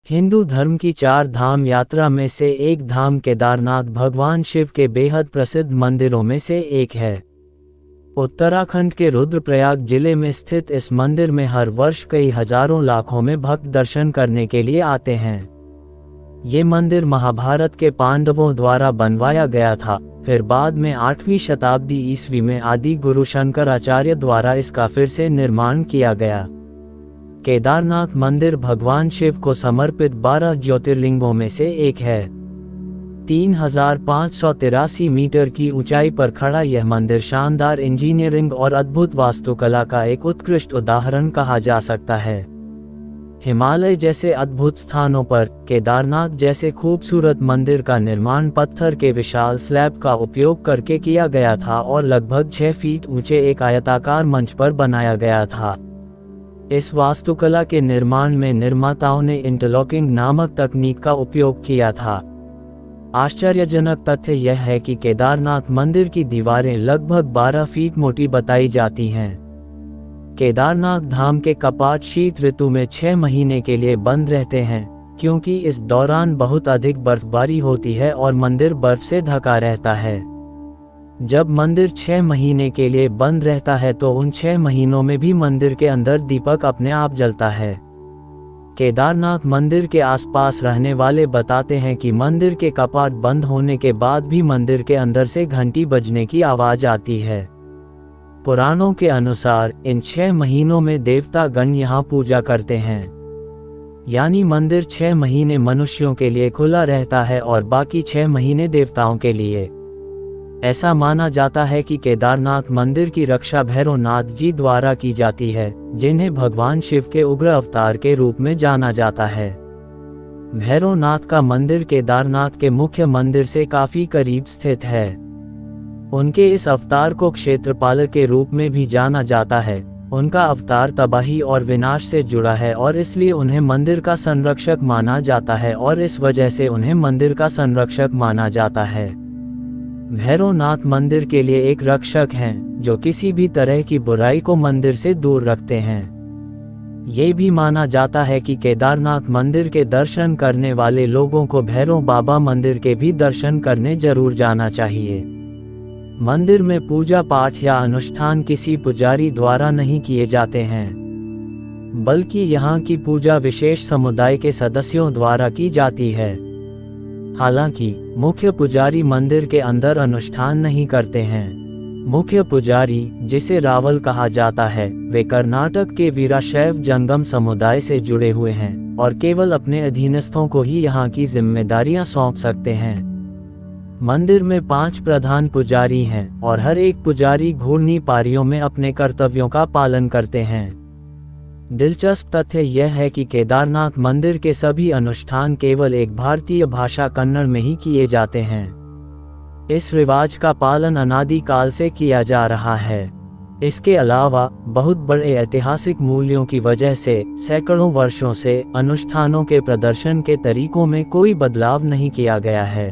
हिंदू धर्म की 4 धाम यात्रा में से एक धाम केदारनाथ भगवान शिव के बेहद प्रसिद्ध मंदिरों में से एक है। उत्तराखंड के रुद्रप्रयाग जिले में स्थित इस मंदिर में हर वर्ष कई हजारों लाखों में भक्त दर्शन करने के लिए आते हैं। ये मंदिर महाभारत के पांडवों द्वारा बनवाया गया था, फिर बाद में 8वीं शताब्दी ईस्वी में आदि गुरु शंकराचार्य द्वारा इसका फिर से निर्माण किया गया। केदारनाथ मंदिर भगवान शिव को समर्पित 12 ज्योतिर्लिंगों में से एक है। 3583 मीटर की ऊंचाई पर खड़ा यह मंदिर शानदार इंजीनियरिंग और अद्भुत वास्तुकला का एक उत्कृष्ट उदाहरण कहा जा सकता है। हिमालय जैसे अद्भुत स्थानों पर केदारनाथ जैसे खूबसूरत मंदिर का निर्माण पत्थर के विशाल स्लैब का उपयोग करके किया गया था और लगभग 6 फीट ऊंचे एक आयताकार मंच पर बनाया गया था। इस वास्तुकला के निर्माण में निर्माताओं ने इंटरलॉकिंग नामक तकनीक का उपयोग किया था। आश्चर्यजनक तथ्य यह है कि केदारनाथ मंदिर की दीवारें लगभग 12 फीट मोटी बताई जाती हैं। केदारनाथ धाम के कपाट शीत ऋतु में 6 महीने के लिए बंद रहते हैं, क्योंकि इस दौरान बहुत अधिक बर्फबारी होती है और मंदिर बर्फ से ढका रहता है। जब मंदिर 6 महीने के लिए बंद रहता है तो उन 6 महीनों में भी मंदिर के अंदर दीपक अपने आप जलता है। केदारनाथ मंदिर के आसपास रहने वाले बताते हैं कि मंदिर के कपाट बंद होने के बाद भी मंदिर के अंदर से घंटी बजने की आवाज आती है। पुराणों के अनुसार इन 6 महीनों में देवता गण यहाँ पूजा करते हैं, यानी मंदिर 6 महीने मनुष्यों के लिए खुला रहता है और बाकी 6 महीने देवताओं के लिए। ऐसा माना जाता है कि केदारनाथ मंदिर की रक्षा भैरवनाथ जी द्वारा की जाती है, जिन्हें भगवान शिव के उग्र अवतार के रूप में जाना जाता है। भैरवनाथ का मंदिर केदारनाथ के मुख्य मंदिर से काफी करीब स्थित है। उनके इस अवतार को क्षेत्रपालक के रूप में भी जाना जाता है। उनका अवतार तबाही और विनाश से जुड़ा है और इसलिए उन्हें मंदिर का संरक्षक माना जाता है और इस वजह से उन्हें मंदिर का संरक्षक माना जाता है। भैरवनाथ मंदिर के लिए एक रक्षक हैं, जो किसी भी तरह की बुराई को मंदिर से दूर रखते हैं। ये भी माना जाता है कि केदारनाथ मंदिर के दर्शन करने वाले लोगों को भैरव बाबा मंदिर के भी दर्शन करने जरूर जाना चाहिए। मंदिर में पूजा पाठ या अनुष्ठान किसी पुजारी द्वारा नहीं किए जाते हैं, बल्कि यहाँ की पूजा विशेष समुदाय के सदस्यों द्वारा की जाती है। हालांकि मुख्य पुजारी मंदिर के अंदर अनुष्ठान नहीं करते हैं। मुख्य पुजारी, जिसे रावल कहा जाता है, वे कर्नाटक के वीराशैव जंगम समुदाय से जुड़े हुए हैं और केवल अपने अधीनस्थों को ही यहाँ की जिम्मेदारियां सौंप सकते हैं। मंदिर में 5 प्रधान पुजारी हैं और हर एक पुजारी घूर्णी पारियों में अपने कर्तव्यों का पालन करते हैं। दिलचस्प तथ्य यह है कि केदारनाथ मंदिर के सभी अनुष्ठान केवल एक भारतीय भाषा कन्नड़ में ही किए जाते हैं। इस रिवाज का पालन अनादिकाल से किया जा रहा है। इसके अलावा बहुत बड़े ऐतिहासिक मूल्यों की वजह से सैकड़ों वर्षों से अनुष्ठानों के प्रदर्शन के तरीकों में कोई बदलाव नहीं किया गया है।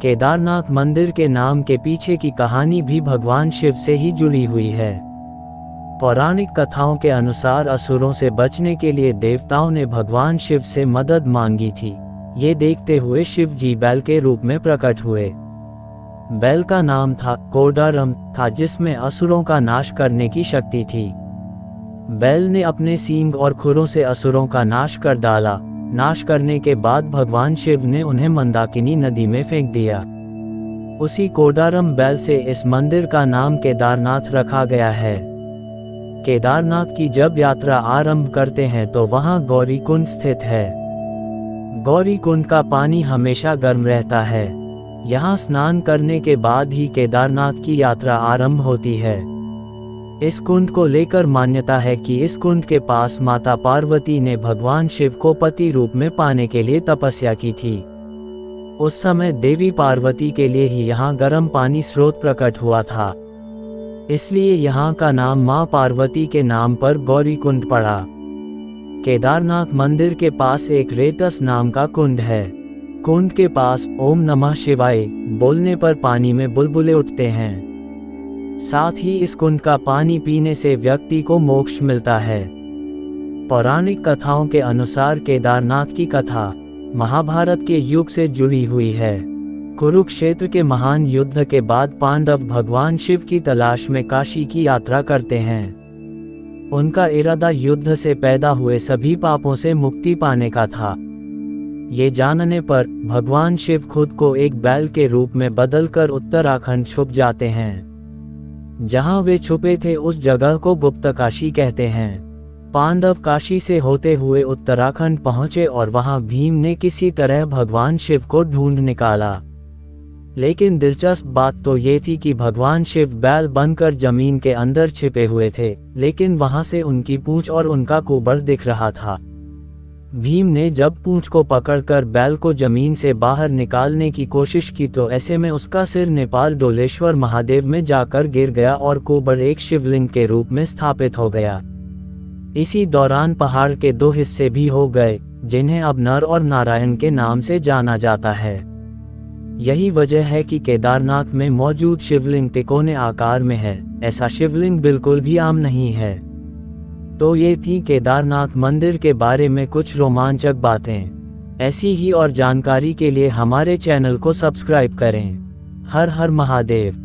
केदारनाथ मंदिर के नाम के पीछे की कहानी भी भगवान शिव से ही जुड़ी हुई है। पौराणिक कथाओं के अनुसार असुरों से बचने के लिए देवताओं ने भगवान शिव से मदद मांगी थी। ये देखते हुए शिव जी बैल के रूप में प्रकट हुए। बैल का नाम था कोडारम था, जिसमें असुरों का नाश करने की शक्ति थी। बैल ने अपने सींग और खुरों से असुरों का नाश कर डाला। नाश करने के बाद भगवान शिव ने उन्हें मंदाकिनी नदी में फेंक दिया। उसी कोडारम बैल से इस मंदिर का नाम केदारनाथ रखा गया है। केदारनाथ की जब यात्रा आरंभ करते हैं तो वहां गौरी कुंड स्थित है। गौरी कुंड का पानी हमेशा गर्म रहता है। यहाँ स्नान करने के बाद ही केदारनाथ की यात्रा आरंभ होती है। इस कुंड को लेकर मान्यता है कि इस कुंड के पास माता पार्वती ने भगवान शिव को पति रूप में पाने के लिए तपस्या की थी। उस समय देवी पार्वती के लिए ही यहाँ गर्म पानी स्रोत प्रकट हुआ था, इसलिए यहाँ का नाम माँ पार्वती के नाम पर गौरी कुंड पड़ा। केदारनाथ मंदिर के पास एक रेतस नाम का कुंड है। कुंड के पास ओम नमः शिवाय बोलने पर पानी में बुलबुले उठते हैं। साथ ही इस कुंड का पानी पीने से व्यक्ति को मोक्ष मिलता है। पौराणिक कथाओं के अनुसार केदारनाथ की कथा महाभारत के युग से जुड़ी हुई है। कुरुक्षेत्र के महान युद्ध के बाद पांडव भगवान शिव की तलाश में काशी की यात्रा करते हैं। उनका इरादा युद्ध से पैदा हुए सभी पापों से मुक्ति पाने का था। ये जानने पर भगवान शिव खुद को एक बैल के रूप में बदलकर उत्तराखंड छुप जाते हैं। जहां वे छुपे थे उस जगह को गुप्तकाशी कहते हैं। पांडव काशी से होते हुए उत्तराखंड पहुंचे और वहां भीम ने किसी तरह भगवान शिव को ढूंढ निकाला। लेकिन दिलचस्प बात तो ये थी कि भगवान शिव बैल बनकर जमीन के अंदर छिपे हुए थे, लेकिन वहां से उनकी पूंछ और उनका कुबड़ दिख रहा था। भीम ने जब पूंछ को पकड़कर बैल को जमीन से बाहर निकालने की कोशिश की तो ऐसे में उसका सिर नेपाल डोलेश्वर महादेव में जाकर गिर गया और कुबड़ एक शिवलिंग के रूप में स्थापित हो गया। इसी दौरान पहाड़ के दो हिस्से भी हो गए, जिन्हें अब नर और नारायण के नाम से जाना जाता है। यही वजह है कि केदारनाथ में मौजूद शिवलिंग तिकोने आकार में है। ऐसा शिवलिंग बिल्कुल भी आम नहीं है। तो ये थी केदारनाथ मंदिर के बारे में कुछ रोमांचक बातें। ऐसी ही और जानकारी के लिए हमारे चैनल को सब्सक्राइब करें। हर हर महादेव।